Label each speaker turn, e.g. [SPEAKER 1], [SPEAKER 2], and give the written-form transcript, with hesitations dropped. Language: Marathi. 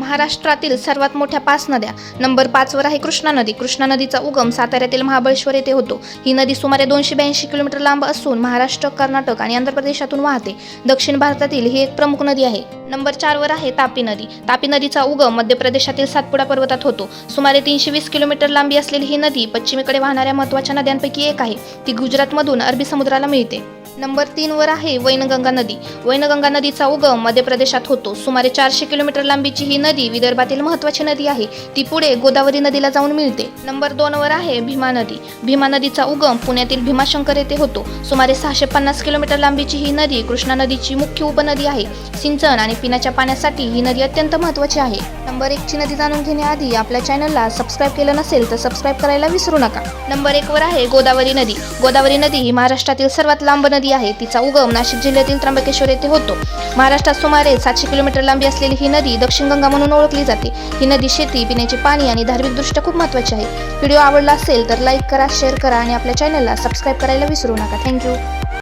[SPEAKER 1] महाराष्ट्रातील सर्वात मोठ्या 5 नद्या. नंबर 5 वर आहे कृष्णा नदी. कृष्णा नदीचा उगम साताऱ्यातील महाबळेश्वर येथे होतो. ही नदी सुमारे 282 किलोमीटर लांब असून महाराष्ट्र, कर्नाटक आणि आंध्र प्रदेशातून वाहते. दक्षिण भारतातील ही एक प्रमुख नदी आहे. नंबर 4 वर आहे तापी नदी. तापी नदीचा उगम मध्य प्रदेशातील सातपुडा पर्वतात होतो. सुमारे 320 किलोमीटर लांबी असलेली ही नदी पश्चिमेकडे वाहणाऱ्या महत्त्वाच्या नद्यांपैकी एक आहे. ती गुजरातमधून अरबी समुद्राला मिळते. नंबर 3 वर आहे वैनगंगा नदी. वैनगंगा नदीचा उगम मध्य प्रदेशात होतो. सुमारे 400 किलोमीटर लांबीची ही नदी विदर्भातील महत्त्वाची नदी आहे. ती पुढे गोदावरी नदीला जाऊन मिळते. नंबर 2 वर आहे भीमा नदी. भीमा नदीचा उगम पुण्यातील भीमाशंकर येथे होतो. सुमारे 650 किलोमीटर लांबीची ही नदी कृष्णा नदीची मुख्य उपनदी आहे. सिंचन आणि पिण्याच्या पाण्यासाठी ही नदी अत्यंत महत्त्वाची आहे. नंबर 1 ची नदी जाणून घेण्याआधी आपल्या चॅनलला सबस्क्राईब केलं नसेल तर सबस्क्राईब करायला विसरू नका. नंबर 1 वर आहे गोदावरी नदी. गोदावरी नदी ही महाराष्ट्रातील सर्वात लांब नदी आहे. तिचा उगम नाशिक जिल्ह्यातील त्र्यंबकेश्वर येथे होतो. महाराष्ट्रात सुमारे 700 किलोमीटर लांबी असलेली ही नदी दक्षिण गंगा म्हणून ओळखली जाते. ही नदी शेती, पिण्याचे पाणी आणि धार्मिकदृष्ट्या खूप महत्त्वाची आहे. व्हिडिओ आवडला असेल तर लाईक करा, शेअर करा आणि आपल्या चॅनलला सबस्क्राईब करायला विसरू नका. थँक्यू.